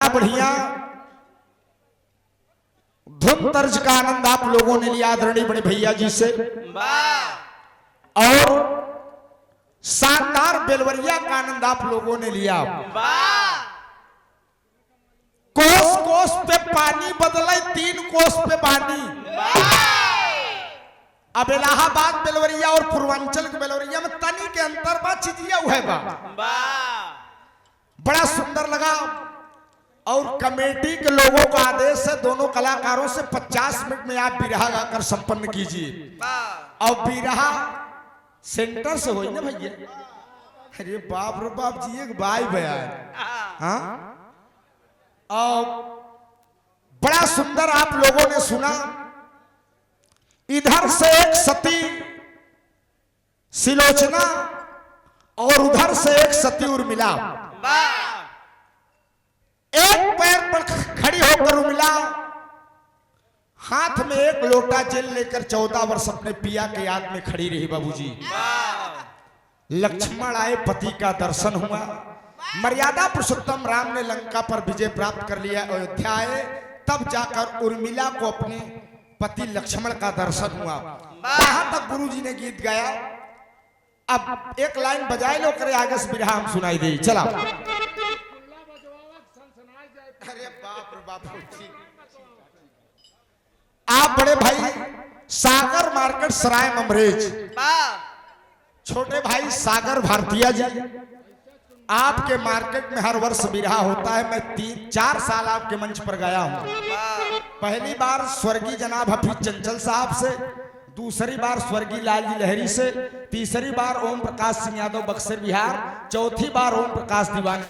बढ़िया धुन तर्ज का आनंद आप लोगों ने लिया आदरणीय बड़े भैया जी से, और शानदार बेलवरिया का आनंद आप लोगों ने लिया। कोस कोस पे पानी बदले 3 कोस पे पानी। अब इलाहाबाद बेलवरिया और पूर्वांचल के बेलवरिया में तनी के अंतर बा, चितिया हुआ बा। बड़ा सुंदर लगा। और कमेटी के लोगों का आदेश है दोनों कलाकारों से 50 मिनट में आप बिरहा गाकर संपन्न कीजिए। और बिरहा सेंटर से हो ना भैया। अरे बाप रे बाप जी, एक भाई बयान। हाँ, और बड़ा सुंदर आप लोगों ने सुना। इधर से एक सती सिलोचना और उधर से एक सती उर्मिला, एक पैर पर खड़ी होकर उर्मिला हाथ में एक लोटा जल लेकर 14 वर्ष अपने पिया के याद में खड़ी रही। बाबूजी, लक्ष्मण आए, पति का दर्शन हुआ। मर्यादा पुरुषोत्तम राम ने लंका पर विजय प्राप्त कर लिया। अयोध्या आए, तब जाकर उर्मिला को अपने पति लक्ष्मण का दर्शन हुआ। यहां तक गुरुजी ने गीत गाया। अब एक लाइन बजाए लो करे, आगे से बिरहा हम सुनाई दे। चला। अरे बाप रे बाप, आप बड़े भाई सागर मार्केट सराय ममरेज, छोटे भाई सागर भारतीय जी, आपके मार्केट में हर वर्ष बिरहा होता है। मैं 3-4 साल आपके मंच पर गया हूं। पहली बार स्वर्गीय जनाब हफीज चंचल साहब से, दूसरी बार स्वर्गीय लालजी लहरी से, तीसरी बार ओम प्रकाश सिंह यादव बक्सर बिहार, चौथी बार ओम प्रकाश दीवान।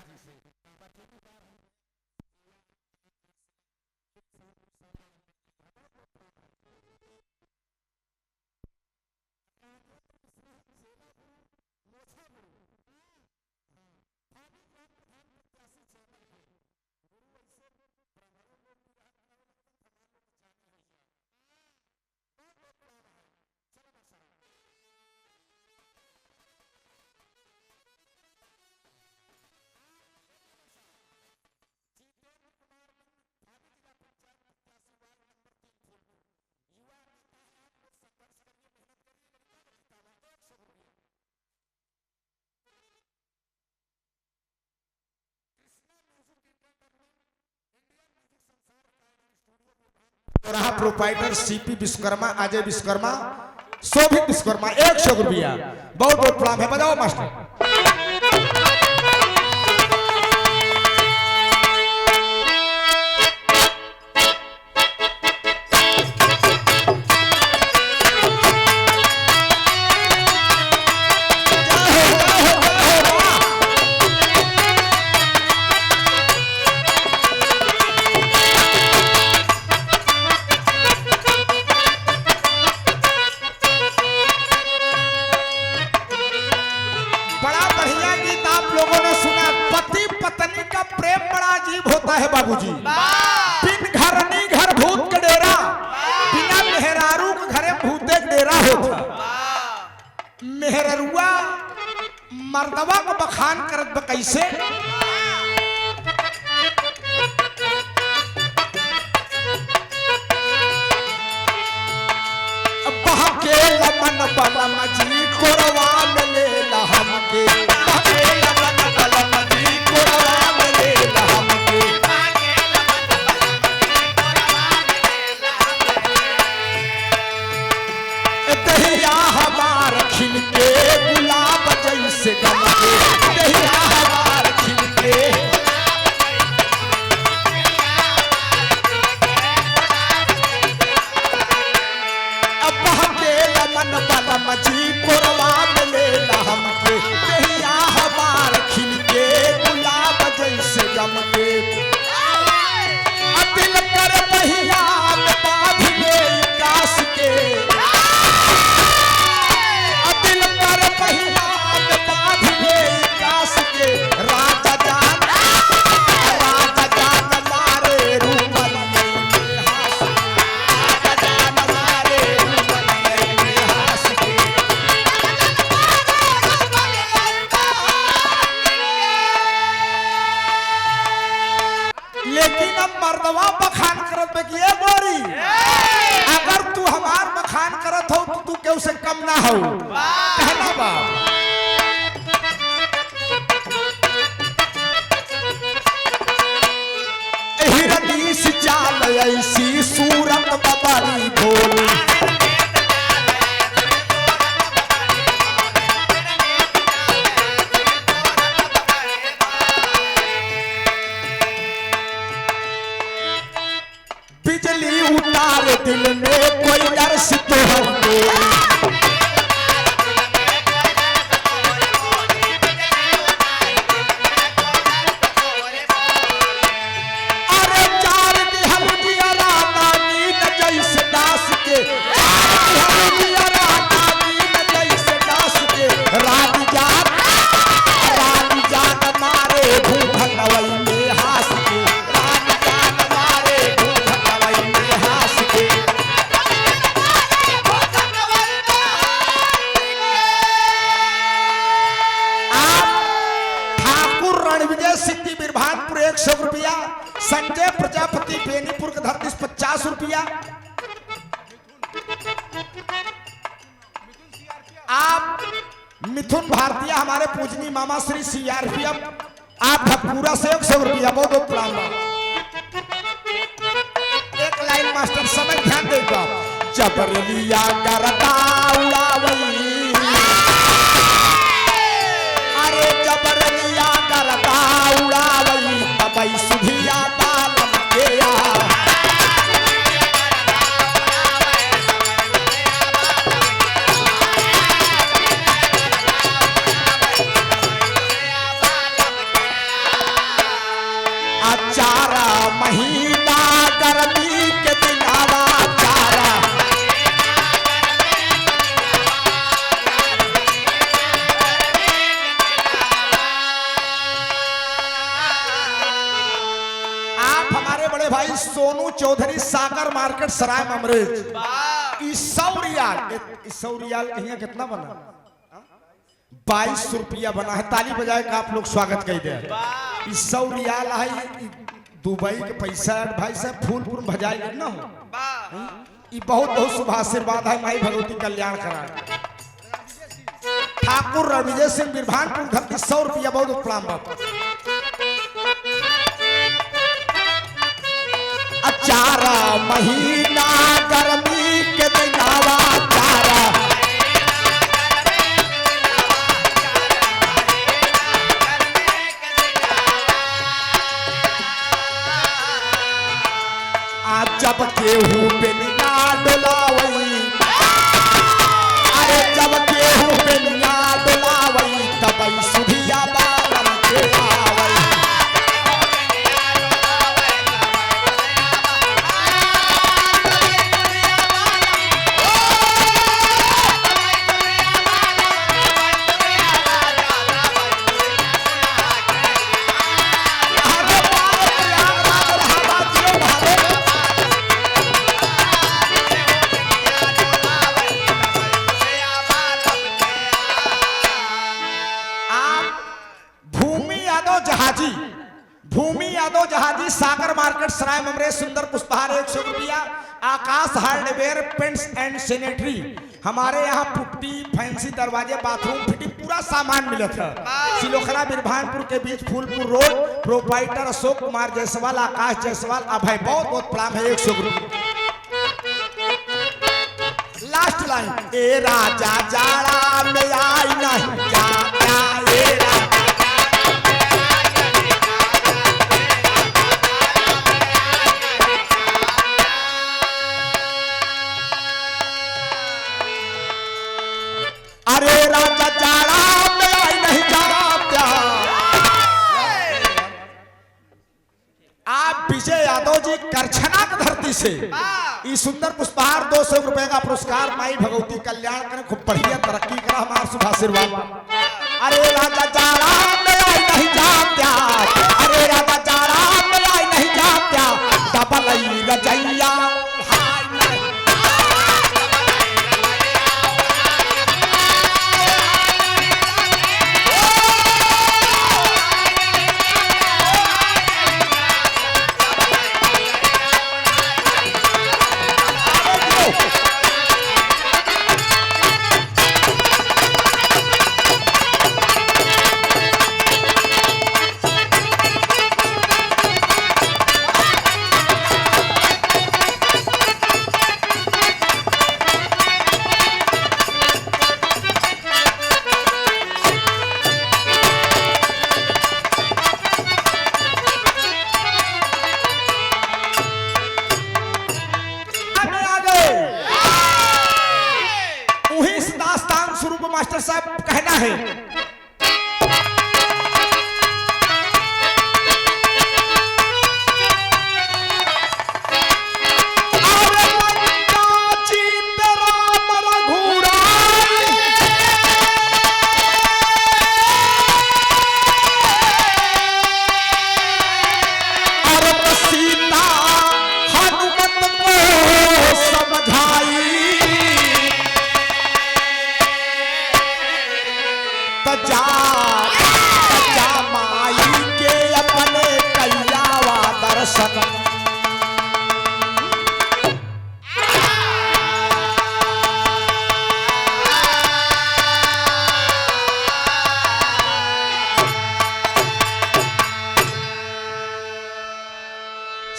रहा प्रोपाइटर सीपी विश्वकर्मा, अजय विश्वकर्मा, शोभित विश्वकर्मा, 100 रुपया। बहुत बहुत प्रणाम है। बजाओ मास्टर। बाबूजी, बिन घर नी घर भूत के डेरा, बिना मेहरारू के घरे भूते के डेरा होता। मेहरुआ मर्दवा को बखान करत कैसे? बहके लमन बलम जी कोरवा में ले लहम के, बहके लमन बलम जी कोरवा में ले लहम के। दहिया हमार खिल के गुलाब जैसे गम के, दहिया हमार खिल के लेकिन अब मर्दवा बखान करत बे कि ए गोरी अगर तू हमार बखान करत हो तो तू केहू से कम ना हो कहना बा हिरनीस चाल ऐसी सूरत बबरी भोली बिजली उतार दिल में कोई दर्श तो हमने अरे चार दिहल दियरा नानी न जैसे दास के चार दिहल दियरा नानी न जैसे दास के रानी जान मारे भूख नवई में हास के रानी जान मारे भूख नवई में हास के ठाकुर रणविजय सिद्धि बिरभानपुर 100 रुपया, संजय प्रजापति बेनीपुर के धरती 50 रुपया। आप मिथुन भारतीय हमारे पूजनी मामा श्री CRPF आप भक्पूरा से 100 रुपया बहुत बहुत प्रणाम। एक लाइन मास्टर समय ध्यान देगा जबरलिया करता उड़ावई अरे जबरलिया करता उड़ावई तबई सुधिया बालम के चारा महीना गर्मी के दिनावा चारा आप हमारे बड़े भाई सोनू चौधरी सागर मार्केट सराय अमरेज सौ रियाल यहाँ कितना बना 22 रुपया बना है। ताली बजाए का आप लोग स्वागत कर दे। 100 रियाल है दुबई के पैसा भाई साहब फूल फूल भजाए ना हो ये बहुत बहुत शुभ आशीर्वाद है माई भगवती कल्याण करा। ठाकुर रणविजय सिंह बिरभानपुर धरती 100 रुपया बहुत प्रणाम बाप। चारा महीना गर्मी के दिनावा चारा जब केहू बेनिया डोलावई अरे जब केहू बेनिया डोलावई तबई सुधिया बालम के आवई भूमि यादव जहाजी सागर मार्केट सराय ममरे सुंदर पुष्पहार 100 रुपया। आकाश हार्डवेयर पेंट्स एंड सैनिटरी हमारे यहाँ पुट्टी फैंसी दरवाजे बाथरूम फिटिंग पूरा सामान मिलत है। सिलोखरा बिरभानपुर के बीच फूलपुर रोड। प्रोपाइटर अशोक कुमार जायसवाल आकाश जायसवाल अभय बहुत बहुत प्रणाम है 100 रुपया। लास्ट लाइन ए राजा जाड़ा में आई नहीं जा ए राजा अरे राजा जाड़ा में आई नहीं जाता। आप विजय यादव जी करछना की धरती से इस सुंदर पुष्पहार 200 रुपए का पुरस्कार माई भगवती कल्याण करें खूब बढ़िया तरक्की करा हमारा शुभ आशीर्वाद। अरे राजा जाड़ा में आई नहीं जाता अरे राजा जाड़ा में आई नहीं जाता डबल रजैया है।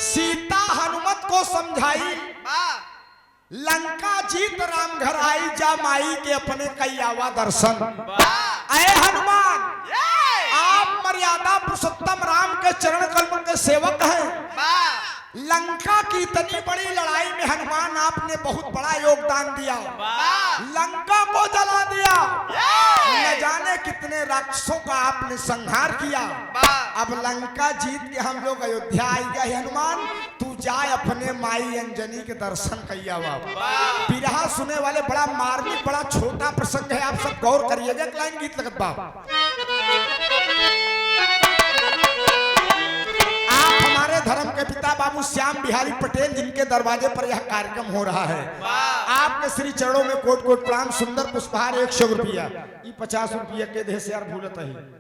सीता हनुमत को समझाई, लंका जीत राम घर आई, जा माई के अपने कैयावा दर्शन। अरे हनुमान, आप मर्यादा पुरुषोत्तम राम के चरण कमल के सेवक हैं। लंका की इतनी बड़ी लड़ाई में हनुमान आपने बहुत बड़ा योगदान दिया, लंका को जला दिया, न जाने कितने राक्षसों का आपने संहार किया। अब लंका जीत के हम लोग अयोध्या आई गए। हनुमान तू जाए अपने माई अंजनी के दर्शन कैया। बिरहा सुने वाले बड़ा मार्मिक बड़ा छोटा प्रसंग है, आप सब गौर करिएगा। एक लाइन गीत लगत बा। आप हमारे धर्म के पिता बाबू श्याम बिहारी पटेल जिनके दरवाजे पर यह कार्यक्रम हो रहा है, आपके श्री चरणों में कोट कोट प्रणाम। सुंदर पुष्पहार 100 रुपया, 50 रुपया के देह से यार भूलत है।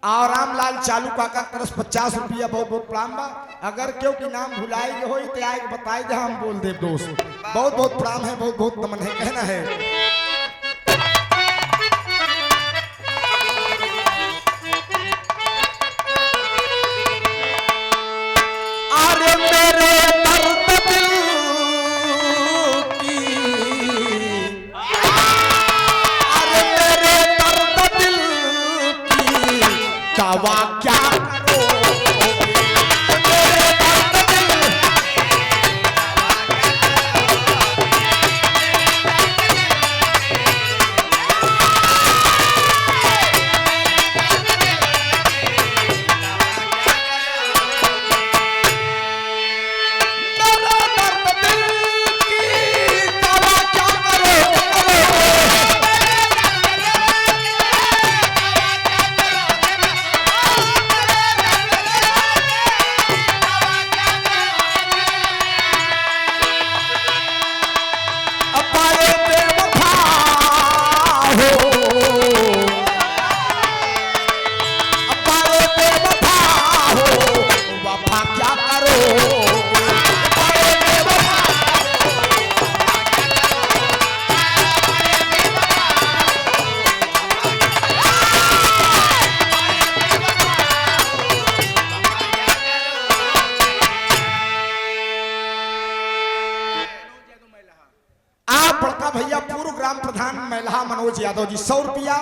और रामलाल चालू काका तरफ 50 रुपया बहुत बहुत प्रणाम बा। अगर क्यों की नाम भुलाए हो तो आए बताए दे, हम बोल दे दोस्त। बहुत बहुत प्रणाम है, बहुत बहुत नमन है, कहना है। क्या करो भैया पूर्व ग्राम प्रधान मैलहा मनोज यादव जी 100 रुपया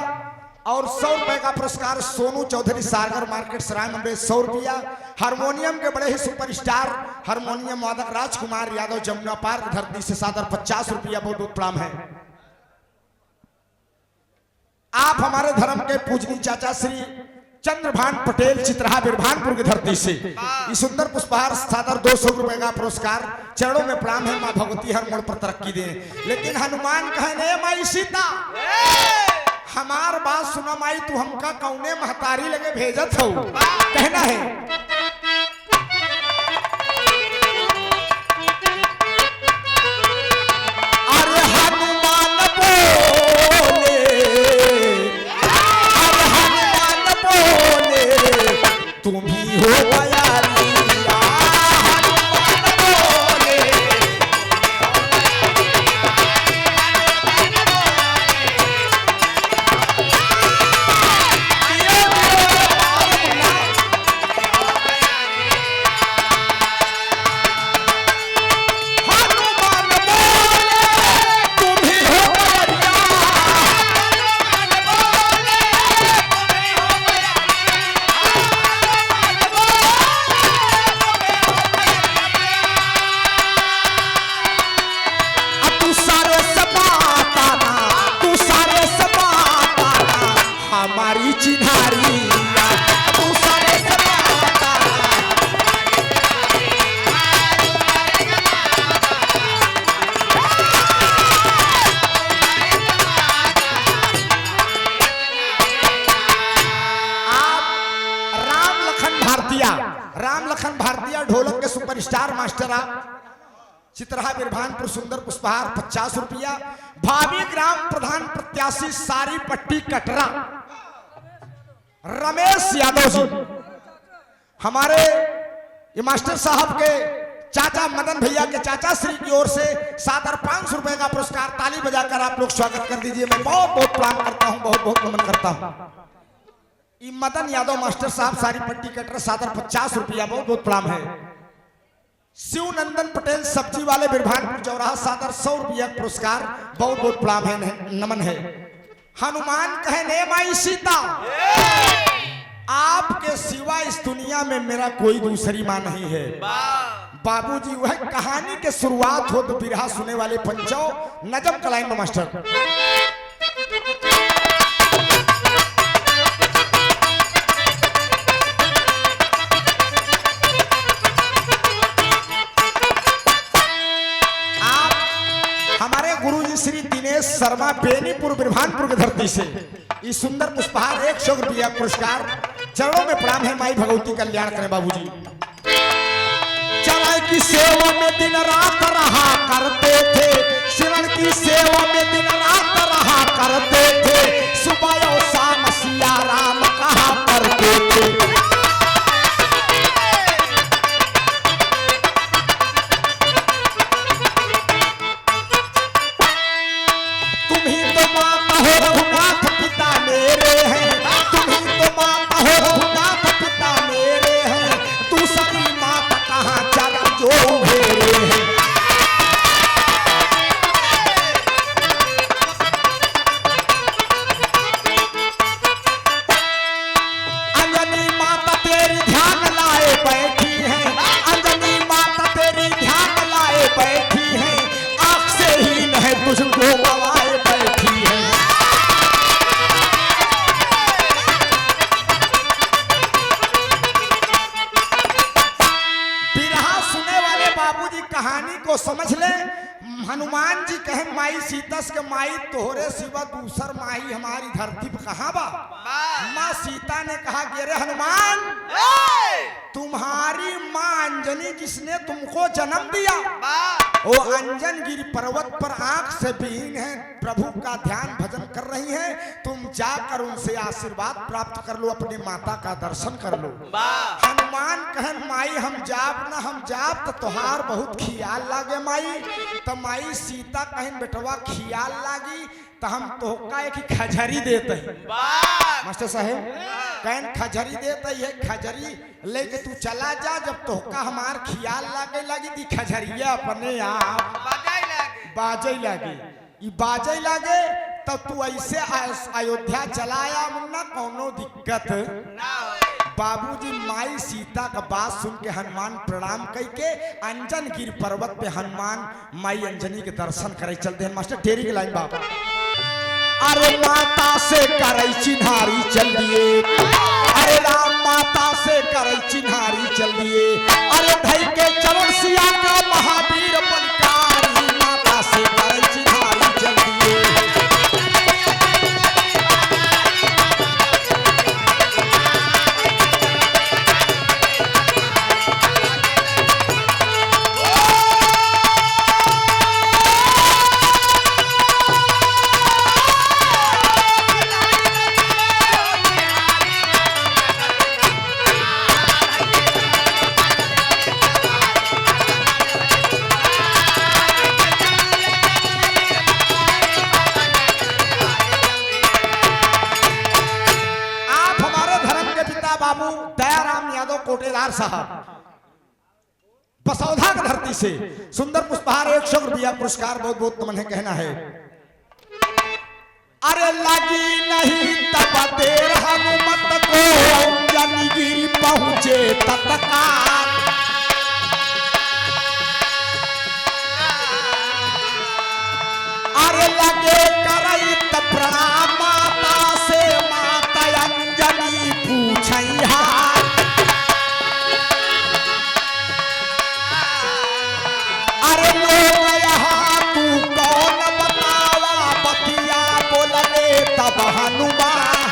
और 100 रुपए का पुरस्कार सोनू चौधरी सागर मार्केट सराय मुंबई 100 रुपया। हारमोनियम के बड़े ही सुपरस्टार हारमोनियम वादक राजकुमार यादव जमुना पार्क धरती से सादर 50 रुपया बहुत बहुत प्रणाम है। आप हमारे धर्म के पूजनीय चाचा श्री चंद्रभान पटेल चित्रहा बिरभानपुर की धरती से इस सुंदर पुष्पहार सादर 200 रुपए का पुरस्कार चरणों में प्रणाम है। मां भगवती हर मोड़ पर तरक्की दे। लेकिन हनुमान कहने माई सीता हमार बात सुना माई, तू हमका कौने महतारी लगे भेजत हो, कहना है। तुम ही हो बयारी भारतीय, राम लखन भारतीय ढोलक के सुपरस्टार मास्टर आप, चित्रहा बिरभानपुर सुंदर पुष्पहार 50 रुपया। भावी ग्राम प्रधान प्रत्याशी सारी पट्टी कटरा रमेश यादव जी, हमारे ये मास्टर साहब के चाचा मदन भैया के चाचा श्री की ओर से सादर 500 रुपए का पुरस्कार, ताली बजाकर आप लोग स्वागत कर दीजिए। मैं बहुत बहुत प्रणाम करता हूं, बहुत बहुत नमन करता हूं। मदन यादव मास्टर साहब सारी पट्टी कटरा सादर 50 रुपया, बहुत बहुत प्रणाम है। शिव नंदन पटेल सब्जी वाले बिरभानपुर चौराहा सादर 100 रुपया पुरस्कार, बहुत बहुत प्रणाम है, नमन है। हनुमान कहने माई सीता, आपके सिवा इस दुनिया में मेरा कोई दूसरी मां नहीं है। बाबूजी वह कहानी के शुरुआत हो तो बिरहा सुने वाले पंचो नजम कलाइन मास्टर। गुरुजी श्री दिनेश शर्मा बेनीपुर बिरभानपुर की धरती से इस सुंदर पुष्पहार 100 रुपया पुरस्कार, चरणों में प्रणाम है। माई भगवती कल्याण करें बाबूजी। चरण की सेवा में दिन रात रहा करते थे, शरण की सेवा में दिन रात रहा करते थे, सुबह और शाम सिया राम कहा करते थे। समझ ले, हनुमान जी कहे माई सीतस के माई तोहरे सिवा दूसर माई हमारी धरती पर कहां बा। माँ सीता ने कहा कि अरे हनुमान, तुम्हारी माँ अंजनी जिसने तुमको जन्म दिया, वो अंजन गिरी पर्वत पर आंख से बीन है, प्रभु का ध्यान भजन कर रही हैं। तुम जाकर उनसे आशीर्वाद प्राप्त कर लो, अपनी माता का दर्शन कर लो। हनुमान कहन माई हम जाब ना, हम जाब तो तोहार बहुत खियाल लागे माई। तो माई सीता कहन बेटवा खियाल लागी तो हम तोहका एक खजरी देते हैं। मास्टर साहेब कहन खजरी देते है, खजरी लेके तू चला जा, जब तोहका हमार खियाल लागे लगी दी खजरिया अपने आप बाजे लागे। बाजे लागे तब तू ऐसे अयोध्या चलाया मुन्ना, कोनो दिक्कत बाबूजी। माई सीता का बात सुन के हनुमान प्रणाम करके अंजन गिर पर्वत पे हनुमान माई अंजनी के दर्शन करे चलते हैं। मास्टर टेरी की लाइन बाबा, अरे माता से करे चिन्हारी चल दिए, अरे राम माता से करे चिन्हारी चल दिए, अरे धई के चरण सिया का महावीर बलिकारी, माता से करे चिन्हारी चल दिए। कोटेदार साहब बसौधा की धरती से सुंदर पुष्पहार 100 रुपया पुरस्कार, बहुत बहुत नमन है। कहना है अरे लगी नहीं तब देर हनुमत को, अंजनी पहुंचे तत्काल, अरे लगे करई त प्रणाम माता से, माता अंजनी पूछई हाल, अरे लोग यहाँ तू कौन बतावा, बतिया बोलने तब हनुमान,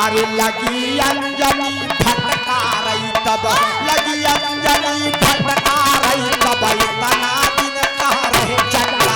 अरे लगी अंजनी भटका रही तब, लगी अंजनी भटका रही तब, इतना दिन कहाँ रहे चंदा।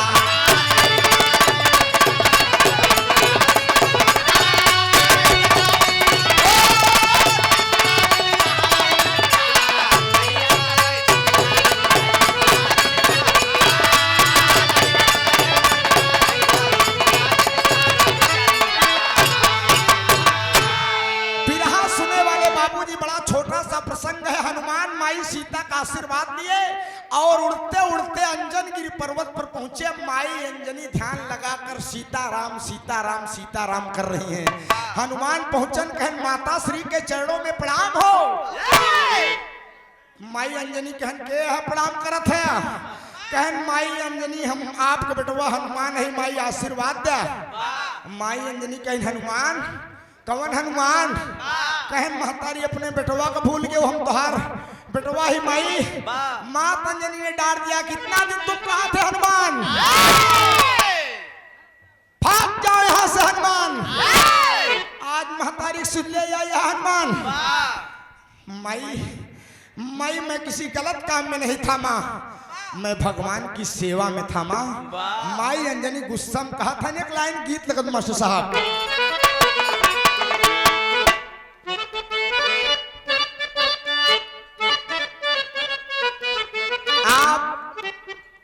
प्रसंग है। हनुमान माई सीता का आशीर्वाद लिए और उड़ते उड़ते अंजनगिरी पर्वत पर पहुंचे। माई अंजनी ध्यान लगाकर सीताराम सीताराम सीताराम कर रही हैं। हनुमान पहुंचन कहन माता श्री के चरणों में प्रणाम हो। माई अंजनी कहन के है प्रणाम करत है। कहन माई अंजनी हम आपके बेटवा हनुमान है, माई आशीर्वाद दे। माई अंजनी कहन हनुमान कौन हनुमान? कहन महतारी अपने बेटवा को भूल गए, हम तोहार बेटवा ही माई। माँ अंजनी ने डांट दिया कितना दिन तुम कहाँ थे हनुमान, भाग जाओ यहाँ से हनुमान। आज महतारी सुन ले या हनुमान। माई मैं किसी गलत काम में नहीं था माँ, मैं भगवान की सेवा में था माँ। माई अंजनी गुस्सा में कहा था। एक लाइन गीत लगत मास्टर साहब।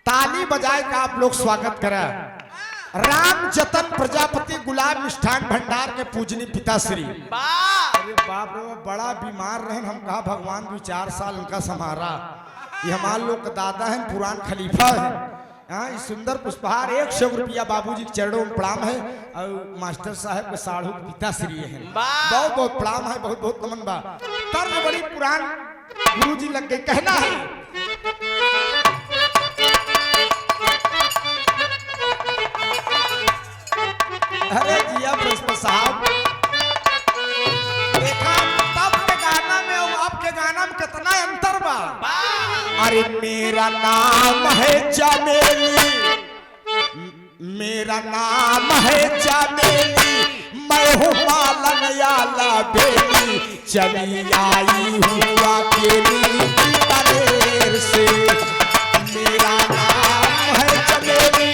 ताली बजाए का आप लोग स्वागत करें। राम जतन प्रजापति गुलाब मिष्ठान भंडार के पूजनी पिताश्री। अरे बाप रे बड़ा बीमार रहे, हम कहा भगवान 2-4 साल उनका संभारा। ये हमारे लोग का दादा है, पुरान खलीफा है। हाँ इस सुंदर पुष्पहार 100 रुपया बाबूजी के चरणों में प्रणाम है। और मास्टर साहब के साढ़ू पिताश्री है, बहुत बहुत प्रणाम है, बहुत बहुत नमन बा। तर्ज बड़ी पुरान गुरु जी लग गए। कहना है अरे जिया पुष्प साहब देखा तब के गाना में और आपके गाना में कितना अंतर बा। अरे मेरा नाम है चमेली, मेरा नाम है चमेली, मैं हूँ मालन याला बेली, चली आई हूँ अकेली बनेर से। मेरा नाम है चमेली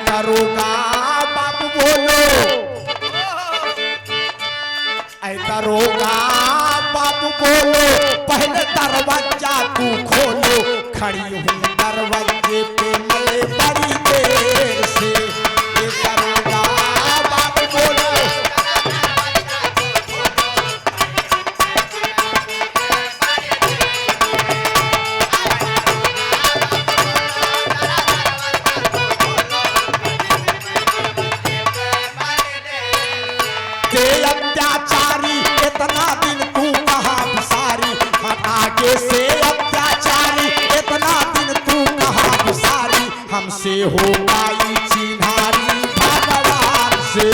करोगा बाबू बोलो, ऐ करोगा बाबू बोलो, पहले दरवाजा तू खोलो, खड़ी हूँ दरवाजे पे मैं बड़ी देर से। ऐ करोगा बाबू बोलो, अत्याचारी इतना दिन तू कहाँ विसारी, आगे से अत्याचारी इतना दिन तू कहाँ विसारी, हमसे हो पाई चिन्हारी भगवान से।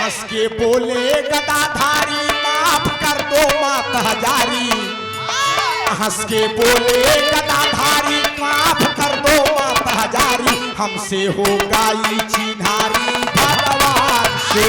हंस के बोले गदाधारी, माफ कर दो मात हजारी। हंस के बोले गदाधारी, माफ कर दो मात हजारी, हमसे हो गई चिन्हारी भगवान से।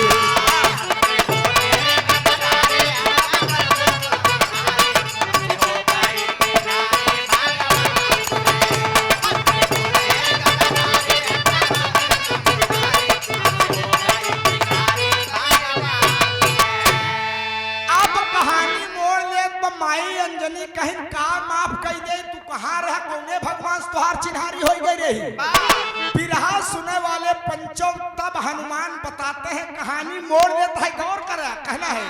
कहीं का माफ कर दे, तू कहाँ रह कौने भगवान तुहार चिन्हारी हो गई रही। बिरहा सुने वाले पंचों तब हनुमान बताते हैं, कहानी मोड़ लेता है, गौर कर। कहना है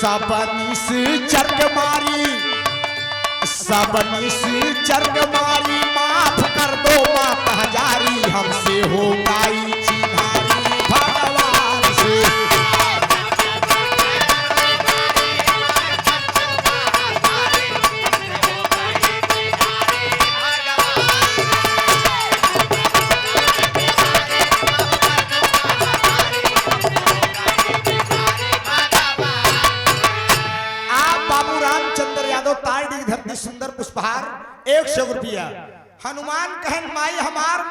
सबनीस चर्क मारी, सबनीस चर्क मारी, माफ कर दो माता हजारी, हमसे हो गई चिन्हारी भगवान से। धरती सुंदर पुष्पहार 100 रुपया। हनुमान कहन माई हमार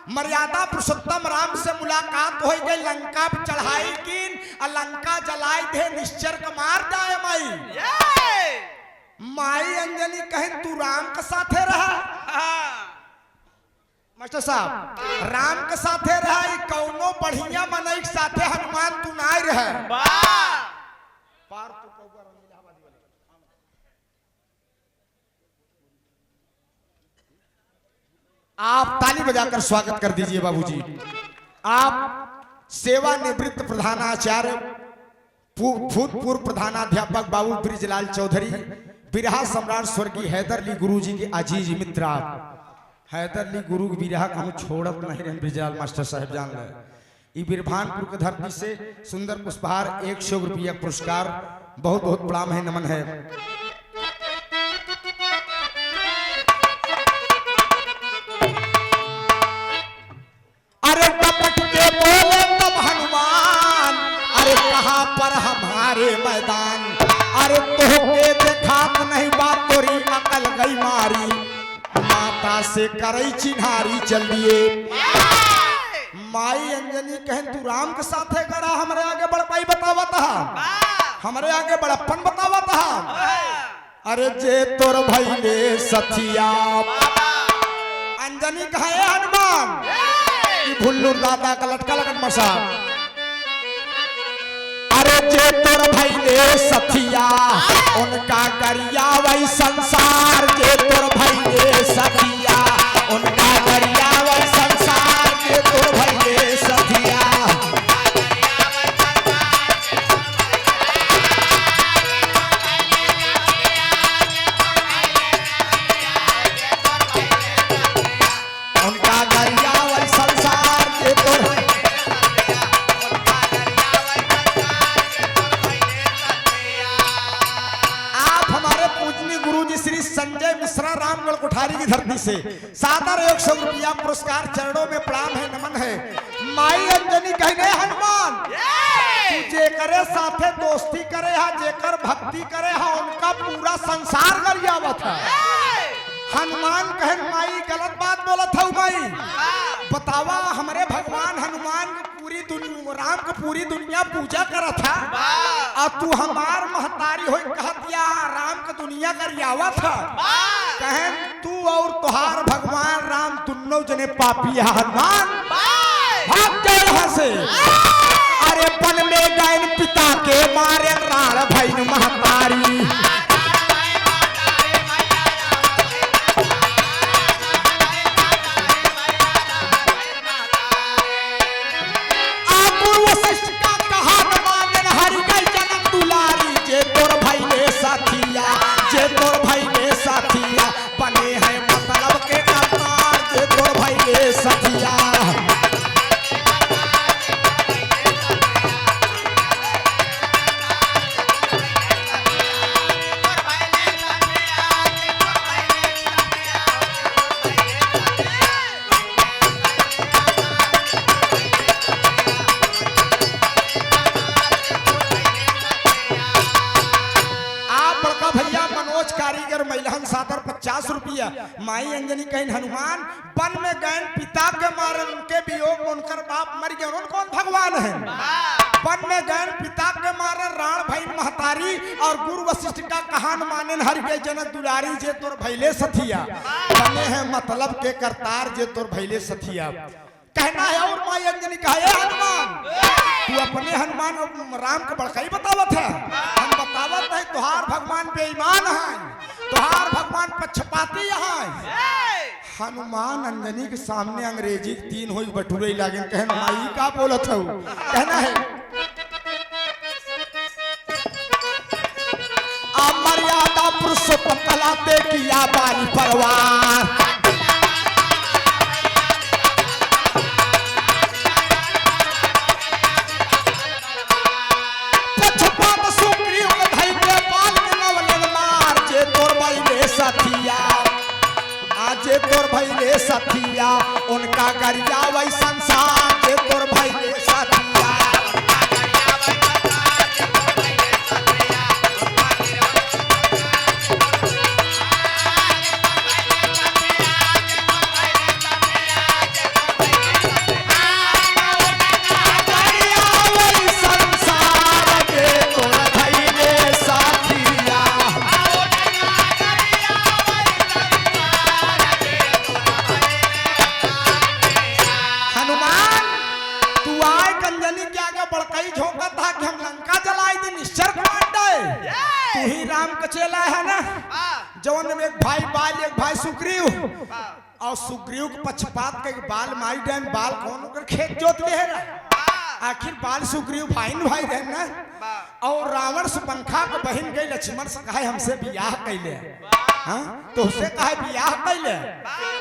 मर्यादा पुरुषोत्तम राम से मुलाकात हो गई, लंका पे चढ़ाई कीन और लंका जलाई दे, निश्चर का मार जाए माई। माई अंजनी कहन तू राम के साथे रहा। मास्टर साहब राम के साथे रहा, कौनो बढ़िया मनई के साथे हनुमान तू ना रहे। पार तू आप ताली बजाकर स्वागत कर दीजिए बाबूजी। आप सेवानिवृत्त प्रधानाचार्य भूतपूर्व प्रधानाध्यापक बाबू ब्रिजलाल चौधरी, बिरहा सम्राट स्वर्गीय हैदर अली गुरु जी के अजीज मित्र। आप हैदर अली गुरु के बिरहा हम छोड़त नहीं रहे, ब्रिजलाल मास्टर साहब जान ले। बिरभानपुर के धरती से सुंदर पुष्पहार 100 रुपया पुरस्कार, बहुत बहुत प्रणाम है, नमन है। पर हमारे मैदान, अरे तोहके देखात नहीं बात तोरी अकल गई मारी, माता से करई चिन्हारी चलिए। माई अंजनी कहन तू राम के साथे करा, हमरे आगे बड़पाई बतावत हा, हमरे आगे बड़प्पन बतावत हा। अरे जे तोर भइले सथिया, अंजनी कहे हनुमान कि भुल्लू दादा का लटका लगन मसा। अरे जे तोर भइले सथिया, उनका गरिया वही संसार, जे तोर भइले सथिया, उनका गरिया वही संसार, जे तोर भइले सथिया। उनका गरिया वही संसार, जे तोर संजय मिश्रा रामगढ़ कोठारी की धरती से सादर 100 रुपया पुरस्कार, चरणों में प्रणाम है, नमन है। माई अंजनी कहने हनुमान तू जे करे साथे दोस्ती करे हा, जेकर भक्ति करे हा, उनका पूरा संसार गरियावत है। हनुमान कहन माई गलत बात बोलत है माई, बतावा हमारे भगवान हनुमान पूरी दुनिया राम को पूरी दुनिया पूजा करत था, और तू हमार महतारी हो कहतिया राम का दुनिया गरियावा था। कहन तू और तुहार भगवान राम तुन्नो जने पापी हनुमान, भाग जाए यहाँ से। अरे पन में गैन पिता के मारे राण भैन महतारी, जे तोर भइले साथिया, बने हैं मतलब के करतार, जे तोर भइले साथिया। कारीगर महिलान सादर 50 रुपया। माई अंजनी कहन हनुमान वन में गए पिता के मारे, उनके वियोग में उनकर बाप मर गए, उन कौन भगवान है। वन में गए पिता के मारे राण भई महतारी, और गुरु वशिष्ठ का कहान माने हर के जनक दुलारी, जे तोर भैले सथिया, बने हैं मतलब के करतार, जे तोर भैले सथिया। कहना है और माई अंजनी कहा हनुमान तू अपने हनुमान राम के बड़काई बतावत है, हम बतावत है तुहार भगवान बेईमान है, तुहार भगवान पक्षपाती है। हनुमान अंजनी के सामने अंग्रेजी 3 हुई बटुरे लागे, कहना माई का बोलत है। कहना है सो तलाते किया बाली परवार। पछपात सुग्रीव धई के बाल के नवलन मार जे तोर भइले सथिया आजे तोर भइले सथिया उनका गरिया वही संसार जे तोर भइले सथिया। चेला है ना जवन में एक भाई बाल एक भाई सुग्रीव और सुग्रीव के पक्षपात के बाल माई डैम बाल कौन कर खेत जोत ले है ना आखिर बाल सुग्रीव भाई रहे ना और रावण सुपंखा के बहन गई लक्ष्मण से कहे हमसे बियाह कैले हाँ तो उससे कहे बियाह कैले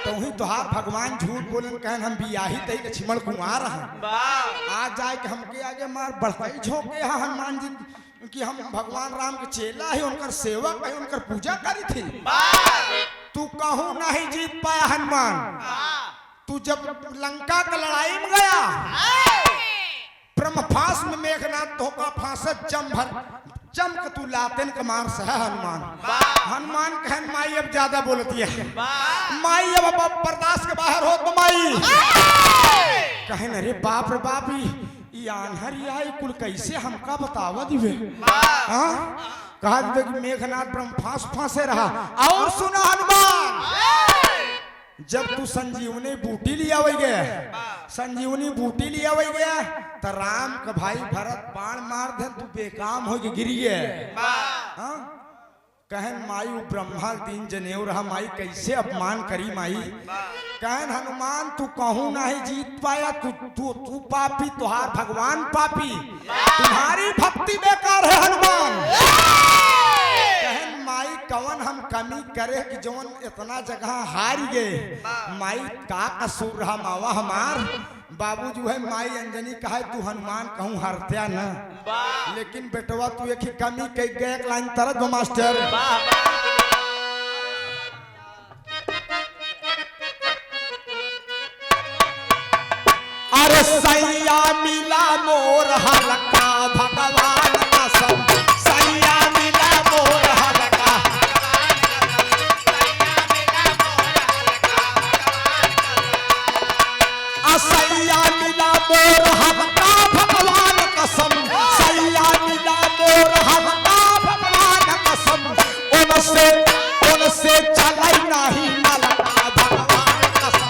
तो वही तोहार भगवान झूठ बोलन कहन हम बियाही तई लक्ष्मण कुमार हैं आज जाए के हमके आगे मार बढ़ई झोंके हनुमान जी कि हम भगवान राम के चेला है उनकर सेवक है उनकर पूजा करी थी। तू कहूं नहीं जीत पाया हनुमान। तू जब लंका की लड़ाई में गया ब्रह्मफास में मेघनाथ धोखा फांसत जम के तू लातेन के मार से है हनुमान कहन माई अब ज्यादा बोलती है माई अब बर्दाश्त के बाहर हो तो माई कहन अरे बाप रे बाप आन्हरी आई कुल कैसे हमका बतावा दिवे कहा दिवे कि मेघनाथ ब्रह्मफास फांसे रहा। और सुना हनुमान जब तू संजीवनी बूटी लिया वही गया संजीवनी बूटी लिया वही गया तो राम का भाई भरत बाण मार दे तू बेकाम हो गिरी है कहन माई ब्रह्मा दिन जनेऊ रहा माई कैसे अपमान करी माई कहन हनुमान तू कहूं नहीं जीत पाया तू तू तू पापी तुहार भगवान पापी तुम्हारी भक्ति बेकार है हनुमान। कहन माई कवन हम कमी करे कि जवन इतना जगह हार गए माई का कसूर रहा मावा हमार बाबू जो है माई अंजनी कहा तू हनुमान कहूं हरत्या न लेकिन बेटवा तू एक ही कमी कह गए एक लाइन तरह दो मास्टर अरे सैया मिला मोर हलका भगवान कसम सैया मिला मोर हलका सैया मिला मोर हलका भगवान कसम सैया मिला मोर हलका भगवान कसम उनसे चलाई नहीं मलका भगवान कसम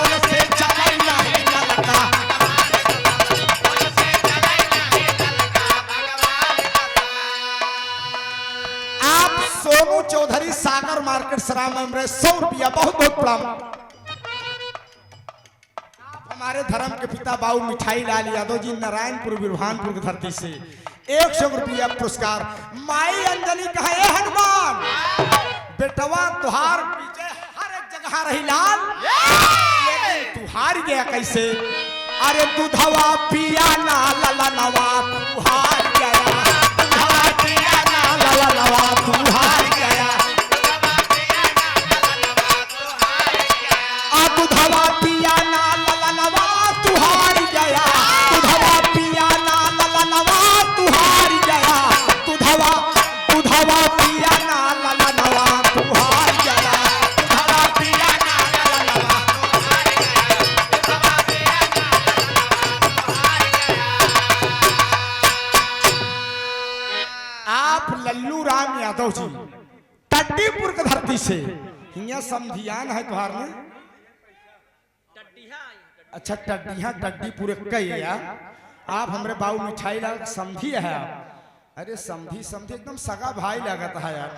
उनसे चलाई नहीं मलका। आप सोनू चौधरी सागर मार्केट सराम में 100 रुपया बहुत बहुत प्रणाम। हमारे धर्म के पिता बाबू मिठाई लाल यादव जी नारायणपुर बिरभानपुर की धरती से 100 रुपया पुरस्कार। माई अंजलि कहे हनुमान बेटवा तुहार विजय हर एक जगह रही लाल लेकिन तू हार गया कैसे। अरे दूधवा पिया ना ललनवा तू हार गया दूधवा पिया ना ललनवा तू हार गया दूधवा पिया ना ललनवा तू हार गया दूधवा पिया ना ललनवा तू हार गया दूधवा दूधवा पिया ना ललनवा तू हार गया दूधवा पिया ना ललनवा आप लल्लू राम यादव जी टड्डीपुर की धरती से हिया समधियान है तुहार में अच्छा टड्डिया टड्डीपुर कई यार आप हमरे बाबू मिठाई लाल समझी है अरे समझी समझी एकदम सगा भाई लगता है यार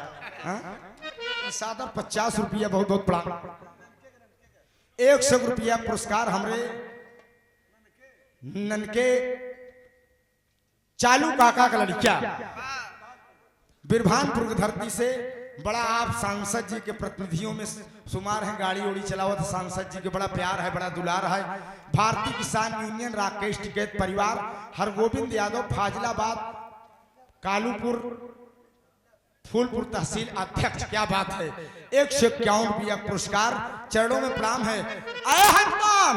सादा 50 रुपया बहुत बहुत बड़ा 100 रुपया पुरस्कार हमरे ननके चालू काका का लड़किया बिरभानपुर की धरती से बड़ा आप सांसद जी के प्रतिनिधियों में शुमार हैं, गाड़ी उड़ी चलावत सांसद जी के बड़ा प्यार है, बड़ा दुलार है। भारतीय किसान यूनियन राकेश टिकैत परिवार, हरगोविंद यादव, फाजिलाबाद, कालूपुर, फूलपुर तहसील अध्यक्ष। क्या बात है, 151 रुपया पुरस्कार, चरणों में प्रणाम है। अय हनुमान,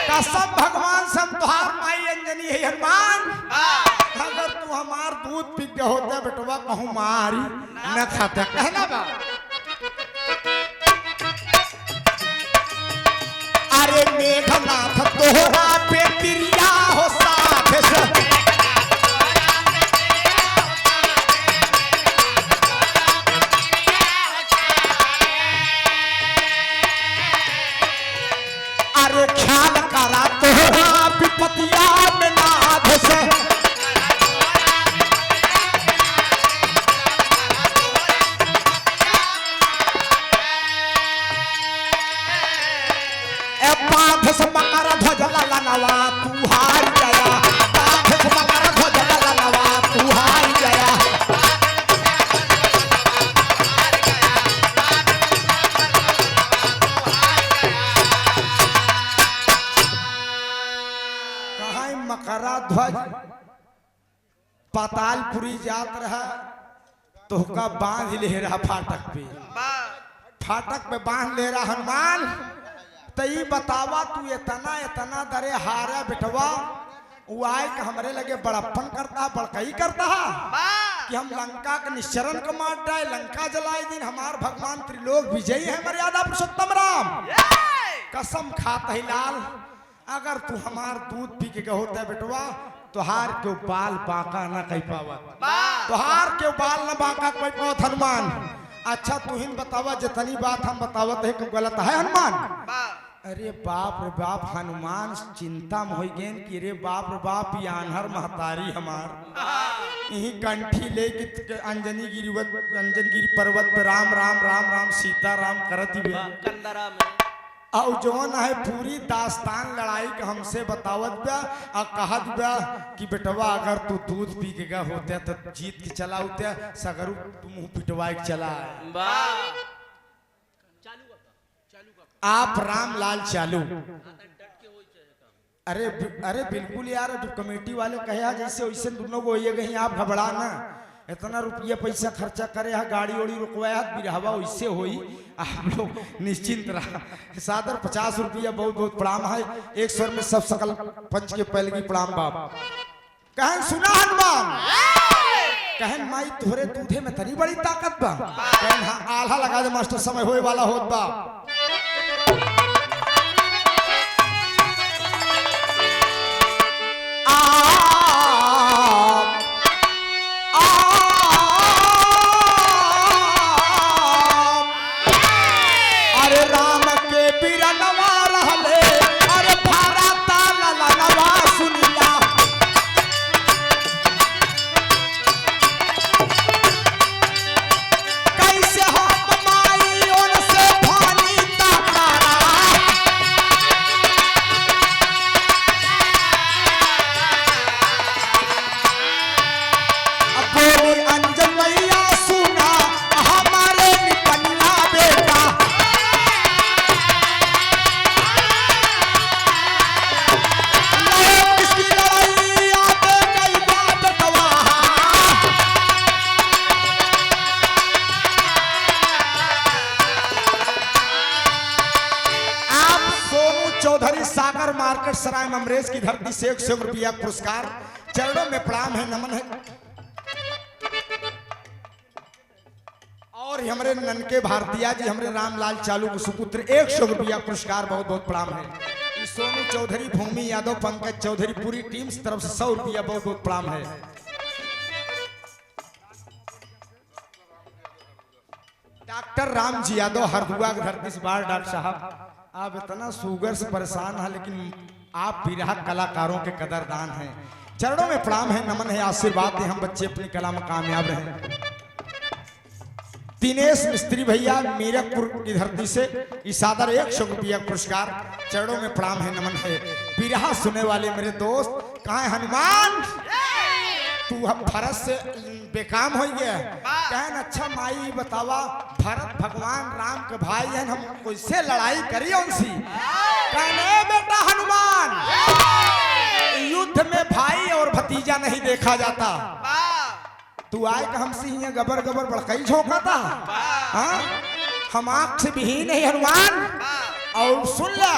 कसम भगवान से हम तुहार माई अंजनी है हनुमान, अगर तू हमार दूध पी के होते बेटवा कहूँ मारी न खाता कहना बा। अरे मेघनाथ तोहरा पे तिरिया हो साथ से, अरे ख्याल करा तोहरा विपतिया में नाथ से, मकर ध्वज ललनवा तू हार गया, मकर ध्वज ललनवा तू हार गया। कहाँ मकरा ध्वज पातालपुरी जात रहा तो का बांध ले रहा फाटक पे, फाटक पे बांध ले रहा हनुमान। तई बतावा तू इतना इतना दरे हारा बिटवा, वो आए कि हमरे लगे बड़प्पन करता, बड़कई करता कि हम लंका के निश्चरण को मार डाए, लंका जलाए दिन हमार भगवान त्रिलोक विजयी है मर्यादा पुरुषोत्तम राम। कसम खाता ही लाल, अगर तू हमार दूध पी के होता बेटवा तुहार के बाल बांका न कही पावत, तुहार के बाल न बांका कोई पावत हनुमान। अच्छा तू ही बतावा, जितनी बात हम बतावत है गलत है हनुमान। अरे बाप रे बाप, हनुमान चिंता में हो गए कि रे बाप रे बाप, यानहर महतारी हमार यही कंठी ले के अंजनी गिरी पर्वत पे राम राम राम राम सीता राम करती और जौन है पूरी दास्तान लड़ाई के हमसे बतावत बा और कहत बा कि बेटवा अगर तू दूध पी के होते तो जीत के चला होते, सगरू तुम पिटवाए के चला। आप रामलाल चालू। अरे अरे बिल्कुल यार, कमेटी वाले कहे जैसे वैसे दोनों को ये कहीं आप घबरा ना, इतना रुपया पैसा खर्चा करे है, गाड़ी ओड़ी रुकवाया बिरहवा वैसे होई, आप लोग निश्चिंत रहा। सादर 50 रुपया बहुत बहुत प्रणाम है, 1 स्वर में सब सकल पंच के पहले की प्रणाम बाप। कहन सुना हनुमान, कहन माई तोहरे दूधे में तरी बड़ी ताकत बा, कहन हाँ आल्हा लगा दे मास्टर, समय होए वाला होत बा। चौधरी सागर मार्केट सराय ममरेज की धरती से 100 रुपया पुरस्कार, चरणों में प्रणाम है, नमन है। और हमारे ननके भारतीय जी, हमारे रामलाल चालू के सुपुत्र 100 रुपया पुरस्कार, बहुत बहुत प्रणाम है। सोनू चौधरी, भूमि यादव, पंकज चौधरी, पूरी टीम की तरफ से 100 रुपया बहुत बहुत प्रणाम है। डॉक्टर राम जी यादव हरदुआ की धरती से बाहर, डॉक्टर साहब आप इतना शुगर से परेशान है, लेकिन आप बिरहा कलाकारों के कदरदान हैं। चरणों में प्रणाम है, नमन है, आशीर्वाद है, हम बच्चे अपनी कला में कामयाब रहे। दिनेश मिस्त्री भैया मीरकपुर की धरती से इसादर 100 रुपया पुरस्कार, चरणों में प्रणाम है, नमन है। बिरहा सुनने वाले मेरे दोस्त कहाँ है हनुमान, तू हम भरत से बेकाम हो गया। कहन अच्छा माई बतावा भरत भगवान राम के भाई हैं, हम कैसे लड़ाई करी उनसे? कहने बेटा हनुमान, युद्ध में भाई और भतीजा नहीं देखा जाता। तू आए कि हमसे यहाँ गबर गबर बड़कई झोंका था? हाँ, हम आँख से भी नहीं हनुमान। और सुन ला,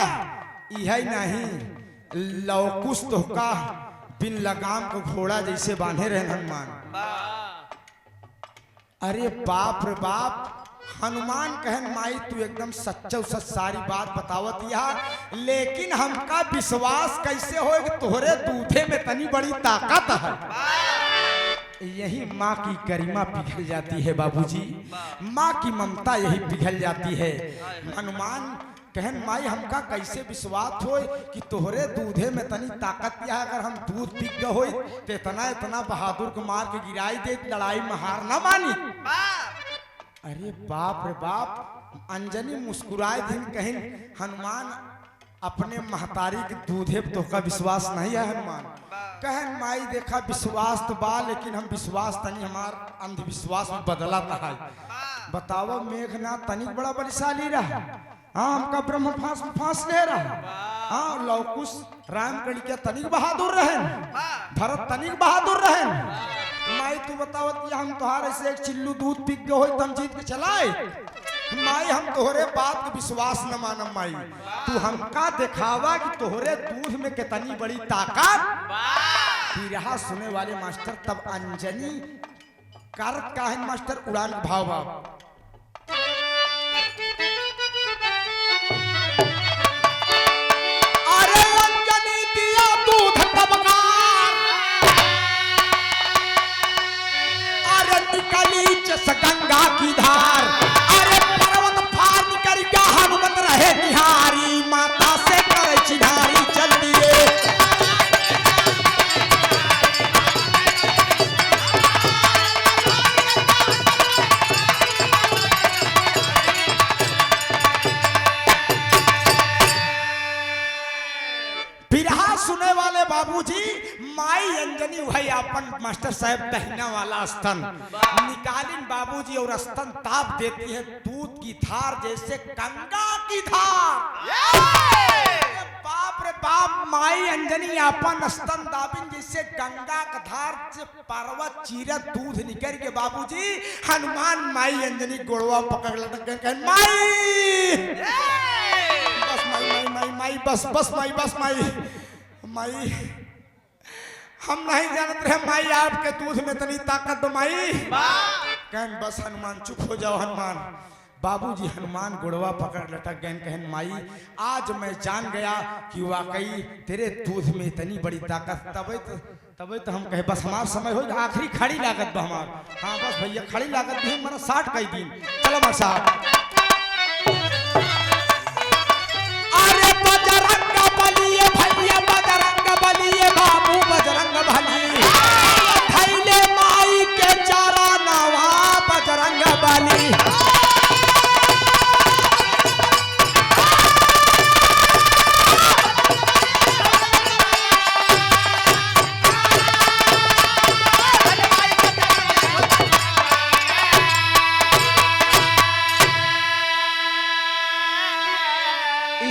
यही नहीं लौकुश तो का बिन लगाम को घोड़ा जैसे बांधे रहे हनुमान। अरे बाप रे बाप, हनुमान कहन माई तू एकदम सच्चा सच सारी बात बतावत यहा, लेकिन हमका विश्वास कैसे हो कि तोहरे दूधे में तनी बड़ी ताकत है। यही माँ की गरिमा पिघल जाती है बाबूजी, माँ की ममता यही पिघल जाती है। हनुमान कहन माई हमका कैसे विश्वास हो कि तोहरे दूधे में तनी ताकत यह, अगर हम दूध पी गए हो तो इतना बहादुर को मार के गिराई दे, लड़ाई में हार ना मानी। अरे बाप रे बाप, अंजनी मुस्कुराए दिन कहीं हनुमान अपने महतारी के दूधे तो का विश्वास नहीं है। हनुमान कहन माई देखा विश्वास तो बा, लेकिन हम विश्वास तनी हमार अंधविश्वास में बदला है। बताओ मेघनाथ तनिक बड़ा बलशाली रहा, हाँ हमका ब्रह्म फांस ले रहा। हाँ लौकुश रामगढ़ के तनिक बहादुर रहे, भरत तनिक बहादुर रहे। माई तू बतावत हम तोहार ऐसे एक चिल्लू दूध पी गए हो तुम जीत के चलाए? माई हम तोहरे बात के विश्वास न मानम माई, तू हमका दिखावा कि तोहरे दूध में कितनी बड़ी ताकत। बिरहा सुने वाले मास्टर तब अंजनी कर काहे मास्टर उड़ान भाव भाव। गंगा की धार, अरे पर्वत फार निकल गया हनुमत रहे निहारी, माता से करे चिन्हारी चल दिए। बिरहा सुने वाले बाबूजी, माई अंजनी भाई अपन मास्टर साहब दहिना वाला स्तन निकालिन बाबूजी, और स्तन ताप देती है दूध की धार जैसे गंगा की धार। बाप रे बाप, माई अंजनी अपन स्तन दाबिन जैसे गंगा का धार से पर्वत चीरत दूध निकल के बाबूजी हनुमान माई अंजनी गोड़वा पकड़ लेते माई बस माई माई माई माई बस बस माई बस माई माई हम नहीं जानते रहे माई आपके दूध में तनी ताकत दो माई। कहन बस हनुमान चुप हो जाओ हनुमान। बाबूजी हनुमान गुड़वा पकड़ लटक गए, कहन माई आज मैं जान गया कि वाकई तेरे दूध में इतनी बड़ी ताकत। तबे तो हम कहे बस हमारा समय हो आखिरी खड़ी लागत हमार। हाँ बस भैया खड़ी लागत भी हमारा 60 कई दिन चलो मार साहब। अरे बजरंग बलिए भैया बजरंग बलिए बाबू बजरंग बली थैले माई के चारा नवा बजरंग बली।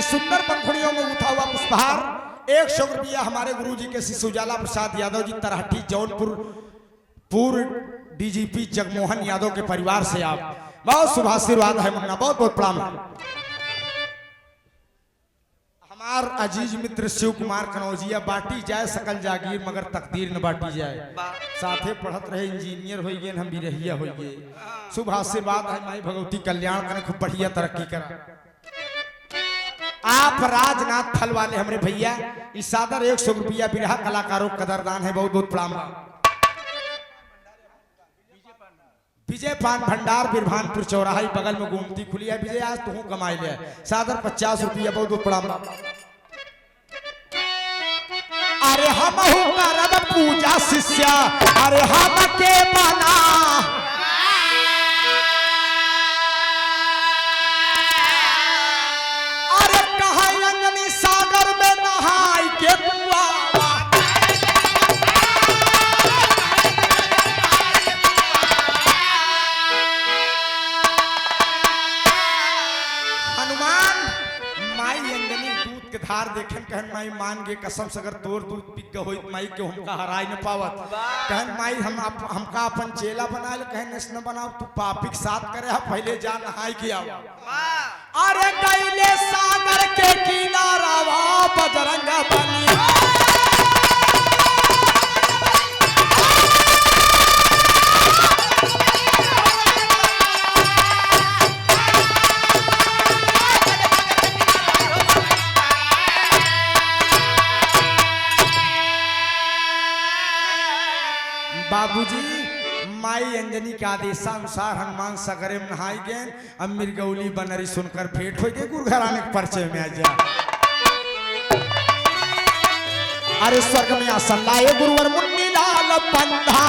सुंदर पंखुड़ियों में उठा हुआ पुष्पहार 100 रुपया हमारे गुरुजी के श्री सुजाला प्रसाद यादव जी तरहटी जौनपुर पूर्व डीजीपी जगमोहन यादव के परिवार से आप बहुत शुभ आशीर्वाद है मुन्ना, बहुत बहुत प्रणाम। हमार अजीज मित्र शिव कुमार कनौजिया बाटी जाए सकल जागीर मगर तकदीर न बाटी जाए। साथे पढ़त रहे इंजीनियर हो गए हम बिरहिया हो गए। शुभ आशीर्वाद है माई भगवती कल्याण करें खूब बढ़िया तरक्की करें। आप राजनाथ फल वाले हमरे भैया इस सादर 100 रुपया बिरहा कलाकारों कदरदान है, बहुत बहुत प्रणाम। विजय पान भंडार बिरभानपुर चौराहा बगल में गोमती खुली है। विजय आज तू कमाई ले सादर 50 रुपया, बहुत बहुत प्रणाम। अरे हम करब पूजा शिष्या अरे हम के बना सागर में नहाई के देखें कहन माई मान गे कसम से अगर तोर दूध पिक होई माई के हमका हराई न पावत कहन माई हमका अपन चेला बना ले कहन न बनाओ तू पापी के साथ करे पहले जा नहाई के आओ अरे गईले सागर के किनारा बजरंग बली बाबूजी माई अंजनी के आदेशानुसार हनुमान सगरे में नहाई गए अब मिर्गौली बनरी सुनकर भेंट हो गए गुरु घराने के परिचय में आ जा अरे स्वर्ग में आसन लाए गुरुवर मुन्नी लाल पंधा